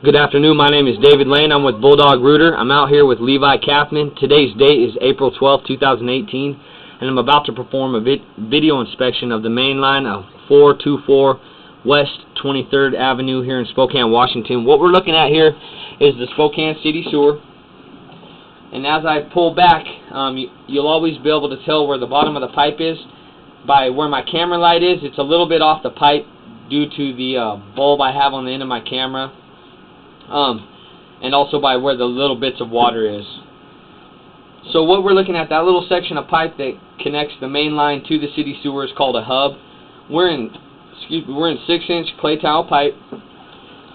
Good afternoon, my name is David Lane. I'm with Bulldog Rooter. I'm out here with Levi Kaufman. Today's date is April 12, 2018, and I'm about to perform a video inspection of the main line of 424 West 23rd Avenue here in Spokane, Washington. What we're looking at here is the Spokane City Sewer, and as I pull back, you'll always be able to tell where the bottom of the pipe is by where my camera light is. It's a little bit off the pipe due to the bulb I have on the end of my camera. And also by where the little bits of water is. So what we're looking at, that little section of pipe that connects the main line to the city sewer, is called a hub. We're in 6-inch clay tile pipe.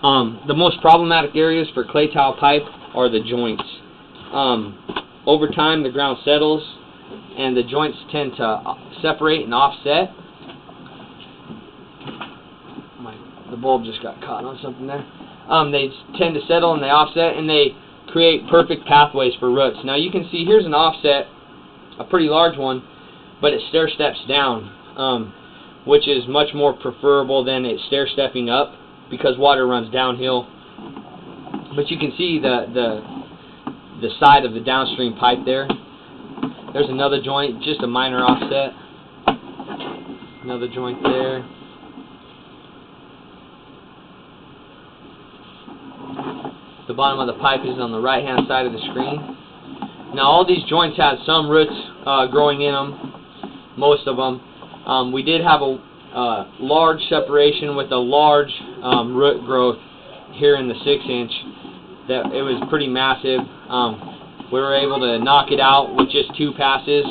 The most problematic areas for clay tile pipe are the joints. Over time the ground settles and the joints tend to separate and offset. The bulb just got caught on something there. They tend to settle and they offset, and they create perfect pathways for roots. Now you can see here's an offset, a pretty large one, but it stair steps down, which is much more preferable than it stair stepping up because water runs downhill. But you can see the side of the downstream pipe there. There's another joint, just a minor offset. Another joint there. The bottom of the pipe is on the right hand side of the screen. Now all these joints have some roots growing in them, most of them. We did have a large separation with a large root growth here in the 6-inch. That it was pretty massive. We were able to knock it out with just 2 passes.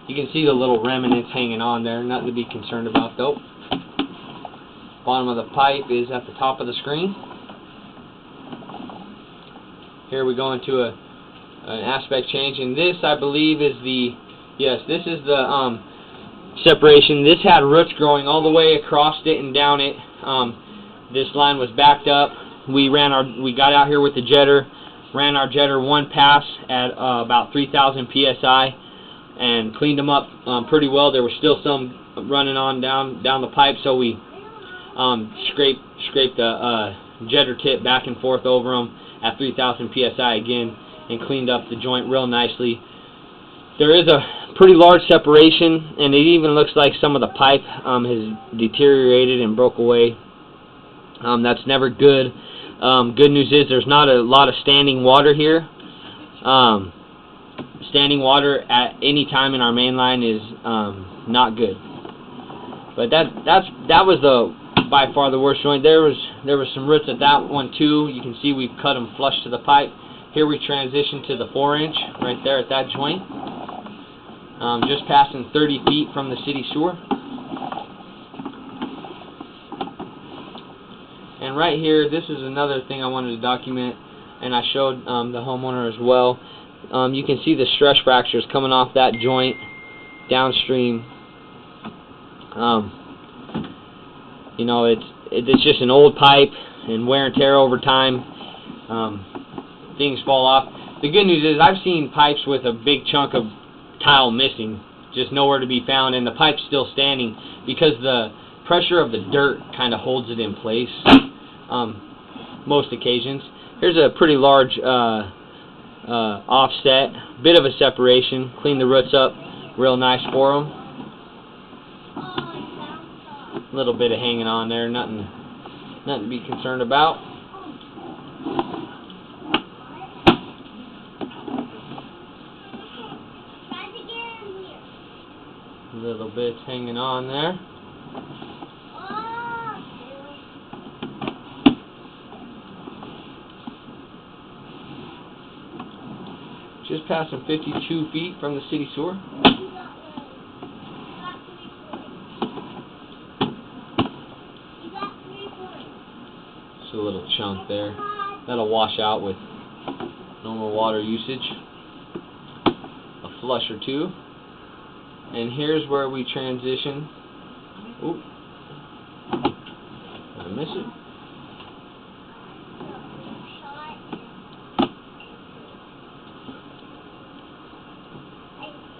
You can see the little remnants hanging on there, nothing to be concerned about though. Bottom of the pipe is at the top of the screen. Here we go into an aspect change, and this I believe is this is the separation. This had roots growing all the way across it and down it. This line was backed up. We got out here with the jetter, ran our jetter 1 pass at about 3,000 psi, and cleaned them up pretty well. There was still some running on down the pipe, so we scrape the jetter tip back and forth over them at 3,000 psi again, and cleaned up the joint real nicely. There is a pretty large separation, and it even looks like some of the pipe has deteriorated and broke away. That's never good. Good news is there's not a lot of standing water here. Standing water at any time in our main line is not good. But that was by far the worst joint. There was some roots at that one too. You can see we've cut them flush to the pipe. Here we transition to the 4-inch right there at that joint, just passing 30 feet from the city sewer. And right here, this is another thing I wanted to document, and I showed the homeowner as well. You can see the stress fractures coming off that joint downstream. You know, it's just an old pipe, and wear and tear over time. Things fall off. The good news is I've seen pipes with a big chunk of tile missing, just nowhere to be found, and the pipe's still standing because the pressure of the dirt kind of holds it in place most occasions. Here's a pretty large offset, bit of a separation. Clean the roots up real nice for them. A little bit of hanging on there, nothing to be concerned about. Little bits hanging on there. Just passing 52 feet from the city sewer. A little chunk there. That'll wash out with normal water usage. A flush or two. And here's where we transition. Oop. Did I miss it?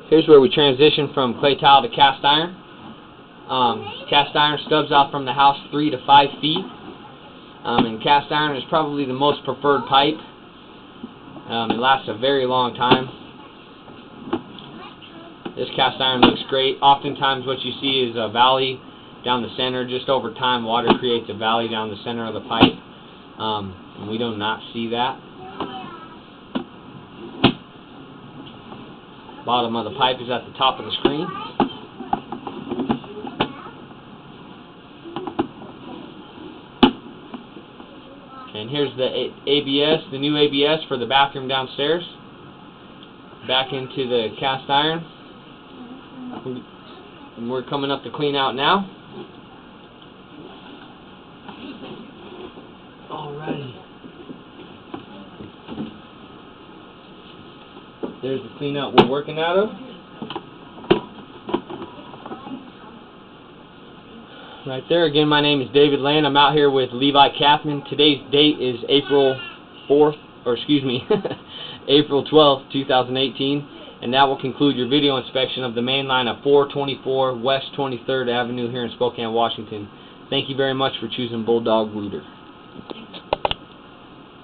Here's where we transition from clay tile to cast iron. Cast iron stubs out from the house 3 to 5 feet. And cast iron is probably the most preferred pipe. It lasts a very long time. This cast iron looks great. Oftentimes what you see is a valley down the center. Just over time, water creates a valley down the center of the pipe. And we do not see that. Bottom of the pipe is at the top of the screen. And here's the ABS, the new ABS for the bathroom downstairs. Back into the cast iron. And we're coming up to clean out now. Alrighty. There's the clean out we're working out of. Right there. Again, my name is David Lane. I'm out here with Levi Kathman. Today's date is April 12th, 2018. And that will conclude your video inspection of the main line of 424 West 23rd Avenue here in Spokane, Washington. Thank you very much for choosing Bulldog Rooter.